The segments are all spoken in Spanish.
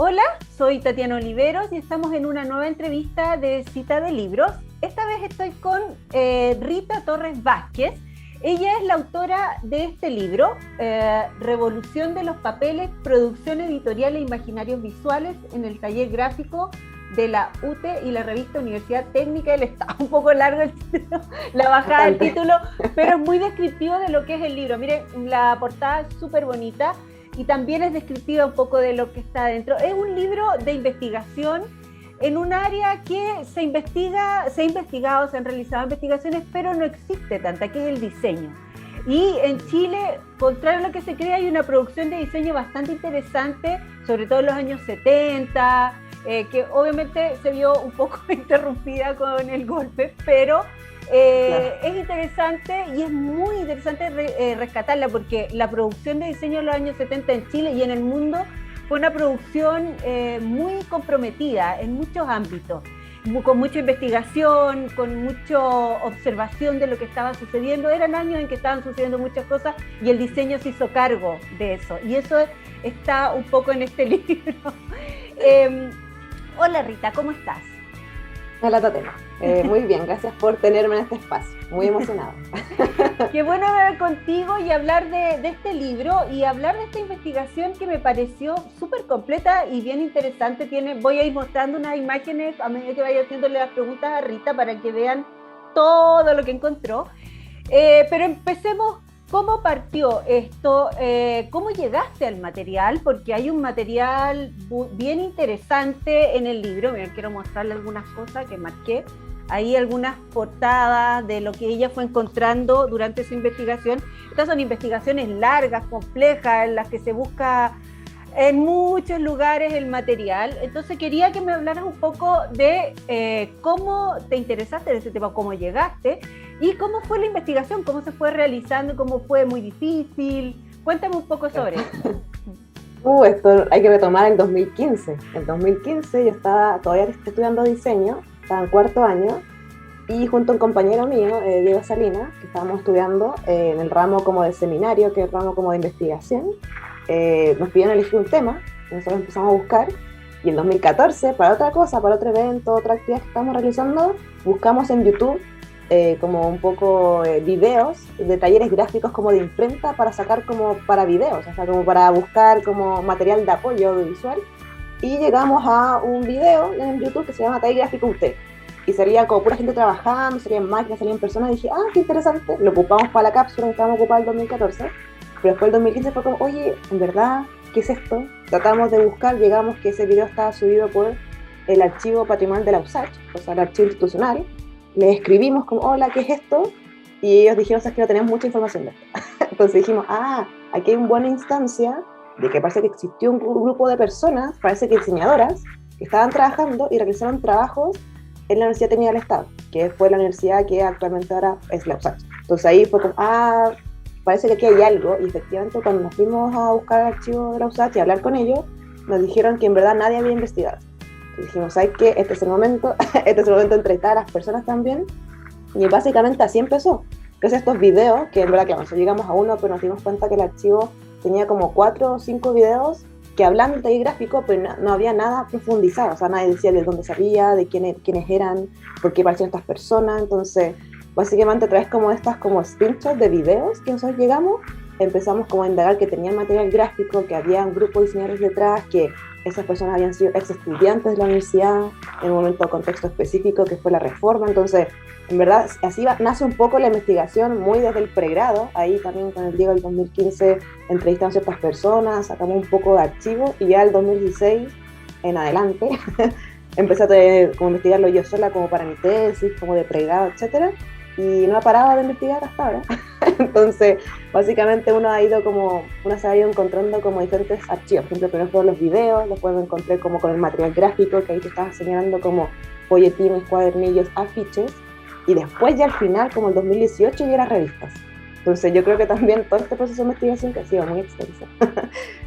Hola, soy Tatiana Oliveros y estamos en una nueva entrevista de Cita de Libros. Esta vez estoy con Rita Torres Vázquez. Ella es la autora de este libro, Revolución de los Papeles, Producción Editorial e Imaginarios Visuales en el Taller Gráfico de la UTE y la revista Universidad Técnica del Estado. Un poco largo el título, la bajada del título, pero es muy descriptivo de lo que es el libro. Miren, la portada es súper bonita y también es descriptiva un poco de lo que está dentro. Es un libro de investigación en un área que se ha investigado, se han realizado investigaciones, pero no existe tanta, que es el diseño. Y en Chile, contrario a lo que se cree, hay una producción de diseño bastante interesante, sobre todo en los años 70, que obviamente se vio un poco interrumpida con el golpe, pero claro, es interesante y es muy interesante rescatarla, porque la producción de diseño en los años 70 en Chile y en el mundo fue una producción muy comprometida en muchos ámbitos, con mucha investigación, con mucha observación de lo que estaba sucediendo. Eran años en que estaban sucediendo muchas cosas y el diseño se hizo cargo de eso. Y eso está un poco en este libro. Hola Rita, ¿cómo estás? Hola Tatiana, muy bien, gracias por tenerme en este espacio, muy emocionada. Qué bueno hablar contigo y hablar de este libro y hablar de esta investigación que me pareció súper completa y bien interesante. Voy a ir mostrando unas imágenes a medida que vaya haciéndole las preguntas a Rita para que vean todo lo que encontró. Pero empecemos. ¿Cómo partió esto? ¿Cómo llegaste al material? Porque hay un material bien interesante en el libro. Mira, quiero mostrarle algunas cosas que marqué. Hay algunas portadas de lo que ella fue encontrando durante su investigación. Estas son investigaciones largas, complejas, en las que se busca en muchos lugares el material. Entonces quería que me hablaras un poco de cómo te interesaste en ese tema, cómo llegaste y cómo fue la investigación, cómo se fue realizando, cómo fue muy difícil. Cuéntame un poco sobre eso. Esto hay que retomar el 2015. En 2015 yo todavía estudiando diseño, estaba en cuarto año, y junto a un compañero mío, Diego Salinas, que estábamos estudiando en el ramo como de seminario, que es el ramo como de investigación, nos pidieron elegir un tema, y nosotros empezamos a buscar, y en 2014, para otra cosa, para otro evento, otra actividad que estamos realizando, buscamos en YouTube como un poco videos de talleres gráficos como de imprenta para sacar como para videos, o sea, como para buscar como material de apoyo audiovisual, y llegamos a un video en YouTube que se llama Taller Gráfico UT, y salía como pura gente trabajando, salían máquinas, salían personas, y dije, qué interesante, lo ocupamos para la cápsula que estábamos ocupados en 2014, pero después del 2015 fue como, oye, en verdad, ¿qué es esto? Tratamos de buscar, llegamos que ese video estaba subido por el archivo patrimonial de la USACH, o sea, el archivo institucional. Le escribimos como, hola, ¿qué es esto? Y ellos dijeron, sabes que no tenemos mucha información de esto. Entonces dijimos, aquí hay una buena instancia de que parece que existió un grupo de personas, parece que diseñadoras, que estaban trabajando y realizaron trabajos en la Universidad Técnica del Estado, que fue la universidad que actualmente ahora es la USACH. Entonces ahí fue como, parece que aquí hay algo, y efectivamente cuando nos fuimos a buscar el archivo de la USACH y hablar con ellos, nos dijeron que en verdad nadie había investigado. Entonces dijimos, ¿sabes qué? Este es el momento de entrevistar a las personas también, y básicamente así empezó. Gracias a estos videos, que en verdad, claro, nosotros llegamos a uno, pero nos dimos cuenta que el archivo tenía como 4 o 5 videos que hablaban del taller gráfico, pero no había nada profundizado, o sea, nadie decía de dónde salía, de quiénes eran, por qué aparecían estas personas. Entonces básicamente a través como estas como screenshots de videos que nosotros llegamos, empezamos como a indagar que tenían material gráfico, que había un grupo de diseñadores detrás, que esas personas habían sido ex estudiantes de la universidad en un momento de contexto específico que fue la reforma. Entonces, en verdad, así nace un poco la investigación muy desde el pregrado. Ahí también con el Diego del 2015 entrevistamos a ciertas personas, sacamos un poco de archivo, y ya el 2016 en adelante empecé a como investigarlo yo sola como para mi tesis, como de pregrado, etcétera, y no ha parado de investigar hasta ahora. Entonces, básicamente uno se ha ido encontrando como diferentes archivos. Por ejemplo, primero fueron los videos, después me encontré como con el material gráfico, que ahí te estaba señalando como folletines, cuadernillos, afiches, y después ya al final, como el 2018, ya las revistas. Entonces yo creo que también todo este proceso de investigación, que ha sido muy extenso,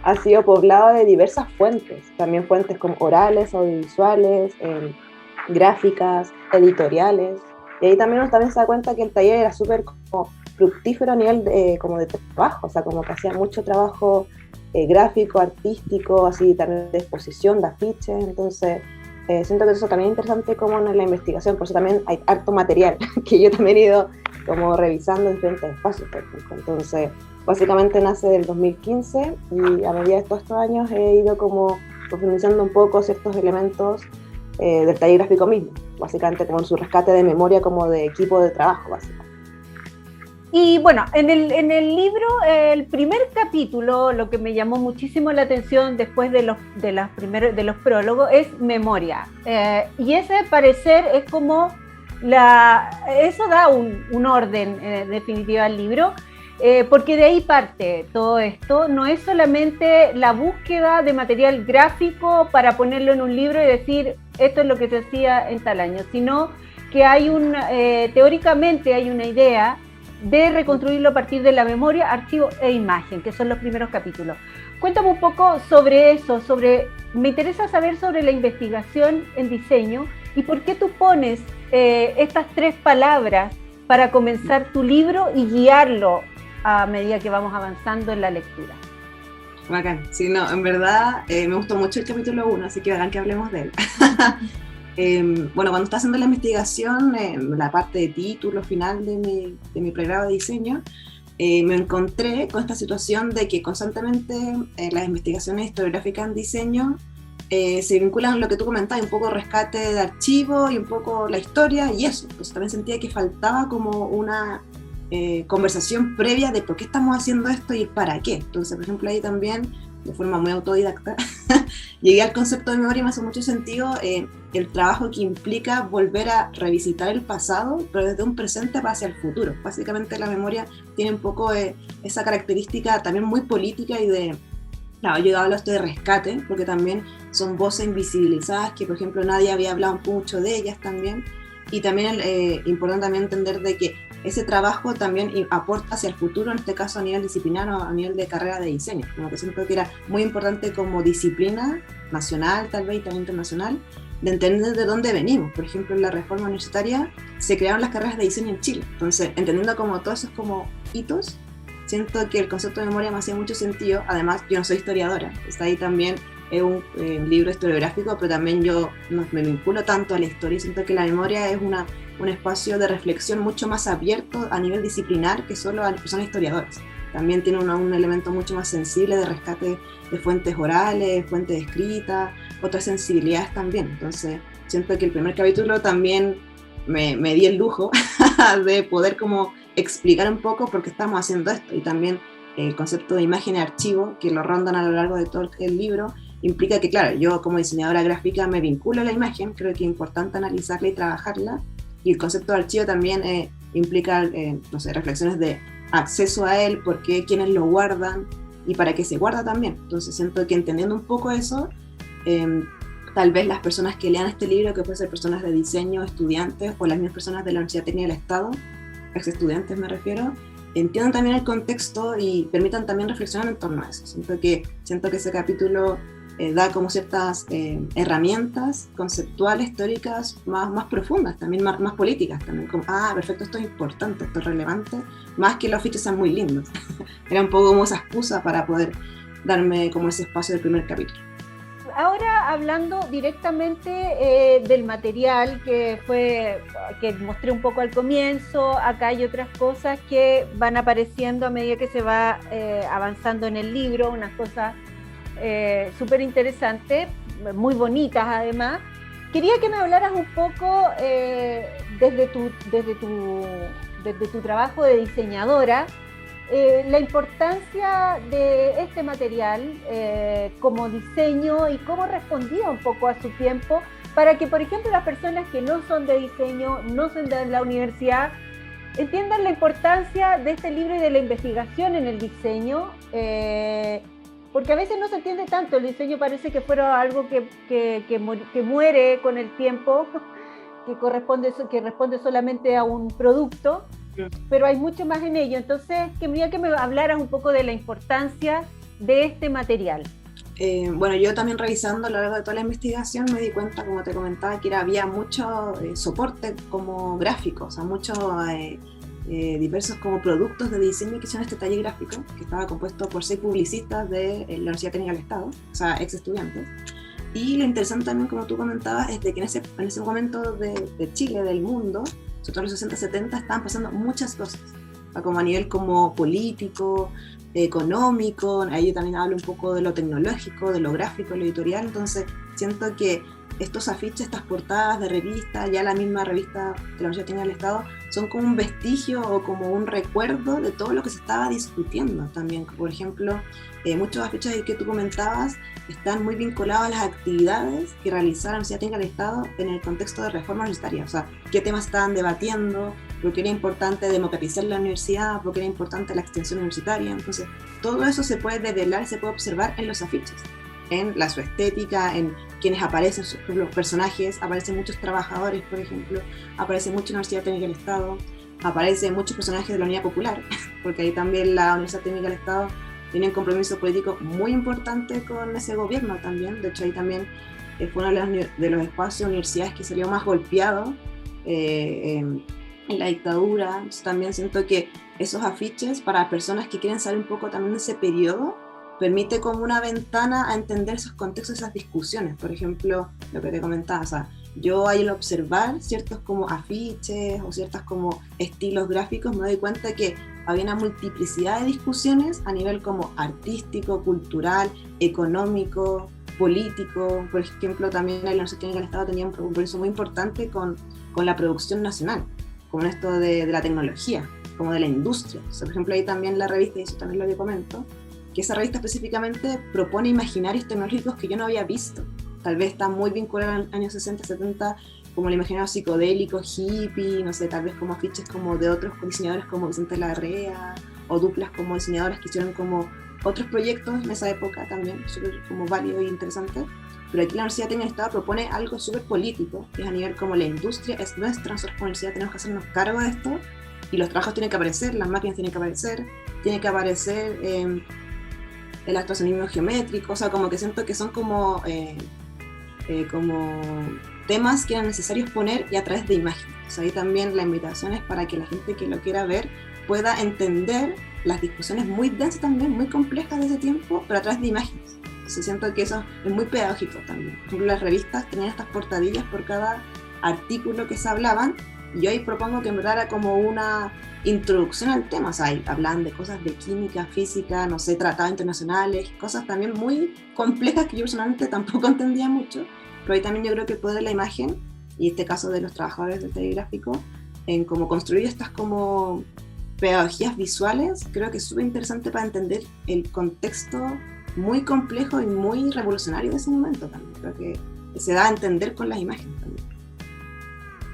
ha sido poblado de diversas fuentes, también fuentes como orales, audiovisuales, gráficas, editoriales, y ahí también uno también se da cuenta que el taller era súper como fructífero a nivel como de trabajo, o sea, como que hacía mucho trabajo gráfico, artístico, así también de exposición, de afiches. Entonces siento que eso también es interesante como en la investigación, por eso también hay harto material que yo también he ido como revisando en diferentes espacios, por ejemplo. Entonces básicamente nace del 2015 y a medida de todos estos años he ido como profundizando un poco ciertos elementos del taller gráfico mismo, básicamente como en su rescate de memoria como de equipo de trabajo, básicamente. Y bueno, en el libro, el primer capítulo, lo que me llamó muchísimo la atención después de los prólogos es memoria. Y ese parecer es como, eso da un orden definitivo al libro, porque de ahí parte todo esto. No es solamente la búsqueda de material gráfico para ponerlo en un libro y decir, esto es lo que se hacía en tal año, sino que teóricamente hay una idea de reconstruirlo a partir de la memoria, archivo e imagen, que son los primeros capítulos. Cuéntame un poco sobre eso, me interesa saber sobre la investigación en diseño y por qué tú pones estas 3 palabras para comenzar tu libro y guiarlo a medida que vamos avanzando en la lectura. Bacán, sí, no, en verdad me gustó mucho el capítulo 1, así que bacán que hablemos de él. Bueno, cuando estaba haciendo la investigación, la parte de título final de mi pregrado de diseño, me encontré con esta situación de que constantemente las investigaciones historiográficas en diseño se vinculan a lo que tú comentabas, un poco rescate de archivo y un poco la historia y eso. Entonces también sentía que faltaba como una conversación previa de por qué estamos haciendo esto y para qué. Entonces, por ejemplo, ahí también, de forma muy autodidacta, llegué al concepto de memoria y me hace mucho sentido el trabajo que implica volver a revisitar el pasado, pero desde un presente hacia el futuro. Básicamente la memoria tiene un poco esa característica también muy política y de, claro, yo hablo esto de rescate, porque también son voces invisibilizadas que, por ejemplo, nadie había hablado mucho de ellas también, y también importante también entender de que ese trabajo también aporta hacia el futuro, en este caso a nivel disciplinar o a nivel de carrera de diseño, como que siento que era muy importante como disciplina nacional tal vez y también internacional, de entender de dónde venimos. Por ejemplo, en la reforma universitaria se crearon las carreras de diseño en Chile, entonces entendiendo como todos esos como hitos, siento que el concepto de memoria me hacía mucho sentido. Además, yo no soy historiadora, está ahí también es un libro historiográfico, pero también yo no me vinculo tanto a la historia y siento que la memoria es un espacio de reflexión mucho más abierto a nivel disciplinar que solo a las personas historiadoras. También tiene un elemento mucho más sensible de rescate de fuentes orales, fuentes escritas, otras sensibilidades también. Entonces siento que el primer capítulo también me di el lujo de poder como explicar un poco por qué estamos haciendo esto, y también el concepto de imagen y archivo que lo rondan a lo largo de todo el libro implica que, claro, yo como diseñadora gráfica me vinculo a la imagen, creo que es importante analizarla y trabajarla, y el concepto de archivo también implica, no sé, reflexiones de acceso a él, por qué, quiénes lo guardan y para qué se guarda también. Entonces siento que entendiendo un poco eso, tal vez las personas que lean este libro, que pueden ser personas de diseño, estudiantes o las mismas personas de la Universidad Técnica del Estado, ex estudiantes me refiero, entiendan también el contexto y permitan también reflexionar en torno a eso. Siento que ese capítulo da como ciertas herramientas conceptuales, teóricas más profundas, también más políticas, también como, perfecto, esto es importante, esto es relevante, más que los fiches sean muy lindos. Era un poco como esa excusa para poder darme como ese espacio del primer capítulo. Ahora hablando directamente del material que mostré un poco al comienzo, acá hay otras cosas que van apareciendo a medida que se va avanzando en el libro, unas cosas súper interesantes, muy bonitas además. Quería que me hablaras un poco desde tu trabajo de diseñadora, la importancia de este material como diseño y cómo respondía un poco a su tiempo, para que, por ejemplo, las personas que no son de diseño, no son de la universidad, entiendan la importancia de este libro y de la investigación en el diseño, porque a veces no se entiende tanto. El diseño parece que fuera algo que muere con el tiempo, que responde solamente a un producto, pero hay mucho más en ello. Entonces quería que me hablaras un poco de la importancia de este material. Bueno, yo también revisando a lo largo de toda la investigación me di cuenta, como te comentaba, que había mucho soporte como gráfico, o sea, mucho diversos como productos de diseño que hicieron este taller gráfico, que estaba compuesto por 6 publicistas de la Universidad Técnica del Estado, o sea, ex estudiantes. Y lo interesante también, como tú comentabas, es de que en ese momento de Chile, del mundo, sobre todo en los 60, 70, estaban pasando muchas cosas, o sea, como a nivel como político, económico, ahí yo también hablo un poco de lo tecnológico, de lo gráfico, lo editorial, entonces siento que estos afiches, estas portadas de revistas, ya la misma revista de la Universidad Técnica del Estado, son como un vestigio o como un recuerdo de todo lo que se estaba discutiendo también. Por ejemplo, muchos afiches que tú comentabas están muy vinculados a las actividades que realizaba la Universidad Técnica del Estado en el contexto de reforma universitaria, o sea, qué temas estaban debatiendo, por qué era importante democratizar la universidad, por qué era importante la extensión universitaria. Entonces, todo eso se puede develar, se puede observar en los afiches, en su estética, en quienes aparecen, los personajes, aparecen muchos trabajadores, por ejemplo, aparece mucho la Universidad Técnica del Estado, aparecen muchos personajes de la Unidad Popular, porque ahí también la Universidad Técnica del Estado tiene un compromiso político muy importante con ese gobierno también. De hecho, ahí también fue uno de los espacios de universidades que salió más golpeado en la dictadura. Entonces, también siento que esos afiches, para personas que quieren saber un poco también de ese periodo, permite como una ventana a entender esos contextos, esas discusiones. Por ejemplo, lo que te comentaba, o sea, yo al observar ciertos como afiches o ciertos como estilos gráficos me doy cuenta que había una multiplicidad de discusiones a nivel como artístico, cultural, económico, político. Por ejemplo, también la Universidad Técnica del Estado tenía un compromiso muy importante con la producción nacional, con esto de la tecnología, como de la industria. O sea, por ejemplo, ahí también la revista, y eso también lo comento, que esa revista específicamente propone imaginarios tecnológicos que yo no había visto. Tal vez está muy vinculado a los años 60, 70, como el imaginario psicodélico, hippie, no sé, tal vez como afiches como de otros diseñadores como Vicente Larrea, o duplas como diseñadoras que hicieron como otros proyectos en esa época también, súper como válido e interesante. Pero aquí la Universidad Técnica del Estado propone algo súper político, que es a nivel como la industria, es nuestra, nosotros como universidad tenemos que hacernos cargo de esto, y los trabajos tienen que aparecer, las máquinas tienen que aparecer el actuacionismo geométrico, o sea, como que siento que son como temas que eran necesarios poner y a través de imágenes. O sea, ahí también la invitación es para que la gente que lo quiera ver pueda entender las discusiones muy densas también, muy complejas de ese tiempo, pero a través de imágenes. Entonces siento que eso es muy pedagógico también. Por ejemplo, las revistas tenían estas portadillas por cada artículo que se hablaban, y yo ahí propongo que en verdad era como una introducción al tema. O sea, ahí hablaban de cosas de química, física, no sé, tratados internacionales, cosas también muy complejas que yo personalmente tampoco entendía mucho, pero ahí también yo creo que el poder de la imagen, y este caso de los trabajadores del taller gráfico, en cómo construir estas como pedagogías visuales, creo que es súper interesante para entender el contexto muy complejo y muy revolucionario de ese momento también. Creo que se da a entender con las imágenes también.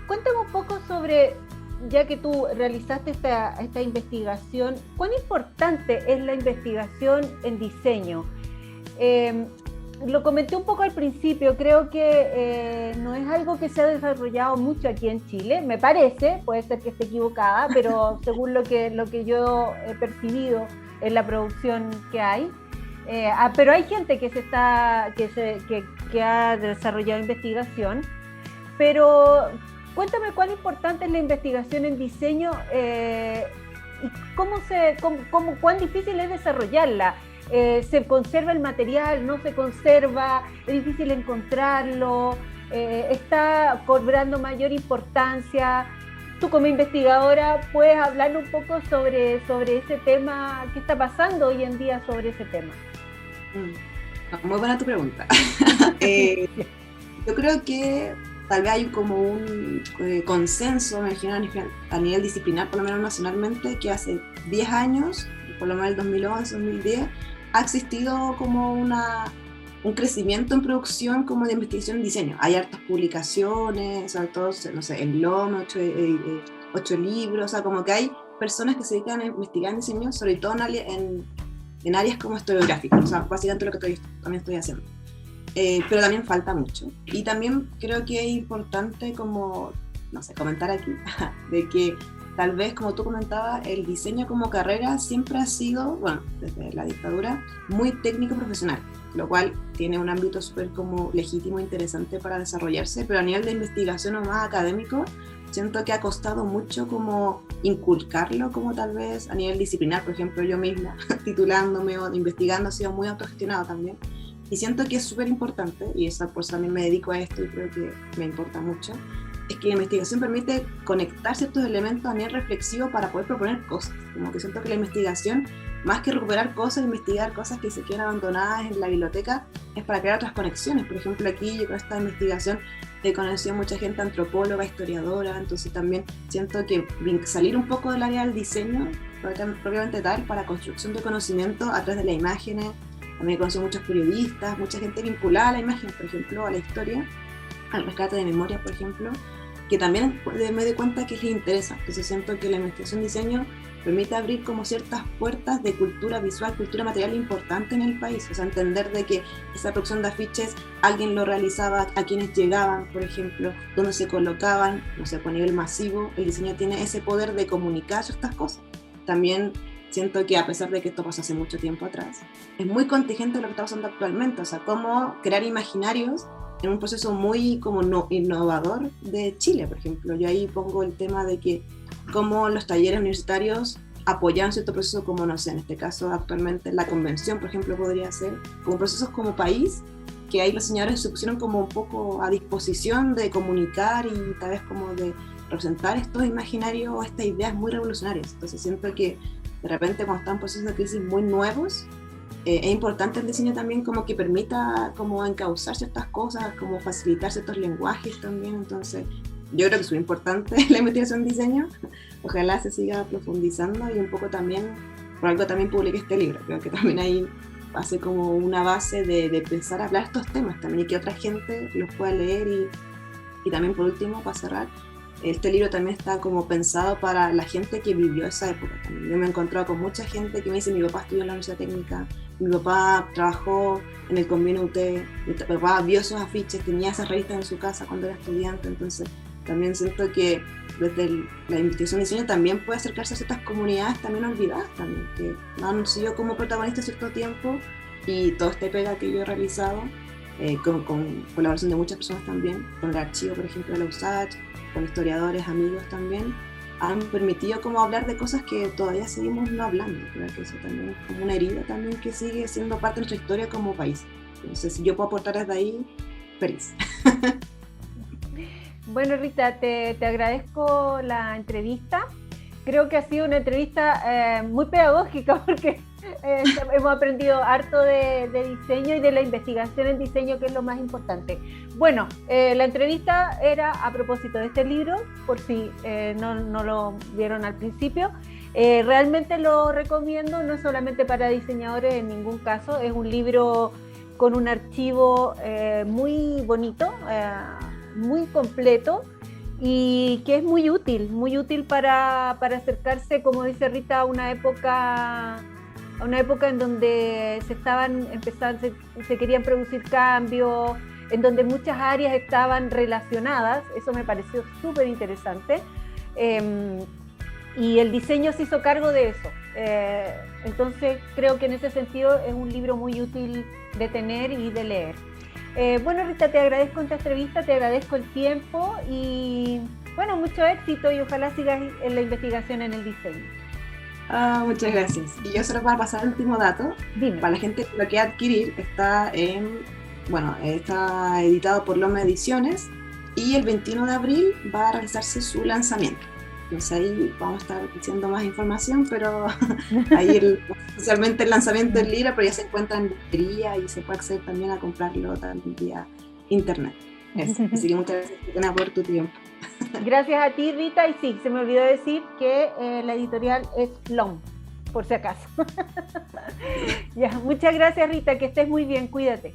Cuéntame un poco sobre, ya que tú realizaste esta investigación, ¿cuán importante es la investigación en diseño? Lo comenté un poco al principio, creo que no es algo que se ha desarrollado mucho aquí en Chile, me parece, puede ser que esté equivocada, pero según lo que yo he percibido en la producción que hay. Pero hay gente que ha desarrollado investigación, pero cuéntame cuán importante es la investigación en diseño y cuán difícil es desarrollarla. ¿Se conserva el material? ¿No se conserva? ¿Es difícil encontrarlo? ¿Está cobrando mayor importancia? Tú como investigadora puedes hablar un poco sobre ese tema, ¿qué está pasando hoy en día sobre ese tema? Muy buena tu pregunta. Yo creo que tal vez hay como un consenso, me imagino, a nivel disciplinar, por lo menos nacionalmente, que hace 10 años, por lo menos el 2011, 2010, ha existido como un crecimiento en producción como de investigación en diseño. Hay hartas publicaciones, sobre todo, no sé, en LOM, 8 libros, o sea, como que hay personas que se dedican a investigar en diseño, sobre todo en áreas como historiográficas, o sea, básicamente lo que también estoy haciendo. Pero también falta mucho. Y también creo que es importante como, no sé, comentar aquí, de que tal vez, como tú comentabas, el diseño como carrera siempre ha sido, bueno, desde la dictadura, muy técnico-profesional, lo cual tiene un ámbito súper como legítimo e interesante para desarrollarse, pero a nivel de investigación o más académico, siento que ha costado mucho como inculcarlo, como tal vez a nivel disciplinar, por ejemplo, yo misma, titulándome o investigando, ha sido muy autogestionado también. Y siento que es súper importante, y esa por eso también me dedico a esto y creo que me importa mucho, es que la investigación permite conectar ciertos elementos a nivel reflexivo para poder proponer cosas. Como que siento que la investigación, más que recuperar cosas, investigar cosas que se quedan abandonadas en la biblioteca, es para crear otras conexiones. Por ejemplo, aquí yo con esta investigación he conocido a mucha gente antropóloga, historiadora, entonces también siento que salir un poco del área del diseño, propiamente tal, para construcción de conocimiento a través de las imágenes. También he conocido muchos periodistas, mucha gente vinculada a la imagen, por ejemplo, a la historia, al rescate de memoria, por ejemplo, que también me doy cuenta que les interesa. Entonces siento que la investigación de diseño permite abrir como ciertas puertas de cultura visual, cultura material importante en el país. O sea, entender de que esa producción de afiches alguien lo realizaba, a quienes llegaban, por ejemplo, dónde se colocaban, no sé, a nivel masivo. El diseño tiene ese poder de comunicar ciertas cosas. También siento que a pesar de que esto pasó hace mucho tiempo atrás, es muy contingente lo que está pasando actualmente. O sea, cómo crear imaginarios en un proceso muy como innovador de Chile, por ejemplo. Yo ahí pongo el tema de que cómo los talleres universitarios apoyan cierto proceso como, no sé, en este caso actualmente la convención, por ejemplo, podría ser, como procesos como país, que ahí los señores se pusieron como un poco a disposición de comunicar y tal vez como de representar estos imaginarios o estas ideas muy revolucionarias. Entonces siento que de repente cuando están procesos de crisis muy nuevos, es importante el diseño también como que permita como encauzar ciertas cosas, como facilitar ciertos lenguajes también. Entonces yo creo que es muy importante la investigación en diseño. Ojalá se siga profundizando y un poco también, por algo también publiqué este libro. Creo que también ahí hace como una base de empezar a hablar estos temas también y que otra gente los pueda leer. Y también por último, para cerrar, este libro también está como pensado para la gente que vivió esa época también. Yo me he encontrado con mucha gente que me dice: mi papá estudió en la Universidad Técnica, mi papá trabajó en el Convenio UT, mi papá vio esos afiches, tenía esas revistas en su casa cuando era estudiante. Entonces también siento que desde la investigación de diseño también puede acercarse a ciertas comunidades también olvidadas también, que no han sido como protagonistas cierto tiempo, y todo este pega que yo he realizado con colaboración de muchas personas también, con el archivo por ejemplo de la USACH, con historiadores, amigos también, han permitido como hablar de cosas que todavía seguimos no hablando. Creo que eso también es como una herida también que sigue siendo parte de nuestra historia como país. Entonces, si yo puedo aportar desde ahí, feliz. Bueno, Rita, te agradezco la entrevista. Creo que ha sido una entrevista muy pedagógica porque hemos aprendido harto de diseño y de la investigación en diseño, que es lo más importante. Bueno, la entrevista era a propósito de este libro, por si no lo vieron al principio. Realmente lo recomiendo, no solamente para diseñadores en ningún caso. Es un libro con un archivo muy bonito, muy completo, y que es muy útil para acercarse, como dice Rita, a una época en donde se querían producir cambios, en donde muchas áreas estaban relacionadas. Eso me pareció súper interesante, y el diseño se hizo cargo de eso. Entonces creo que en ese sentido es un libro muy útil de tener y de leer. Bueno, Rita, te agradezco esta entrevista, te agradezco el tiempo y bueno, mucho éxito, y ojalá sigas en la investigación en el diseño. Muchas gracias. Y yo solo para pasar el último dato, Dime. para la gente que lo quiera adquirir, está editado por Loma Ediciones, y el 21 de abril va a realizarse su lanzamiento. Entonces ahí vamos a estar diciendo más información, pero ahí oficialmente el lanzamiento del libro, pero ya se encuentra en librería y se puede acceder también a comprarlo también vía internet. Así que muchas gracias, Cristina, por tu tiempo. Gracias a ti, Rita, y sí, se me olvidó decir que la editorial es LOM, por si acaso. Ya, muchas gracias, Rita, que estés muy bien, cuídate.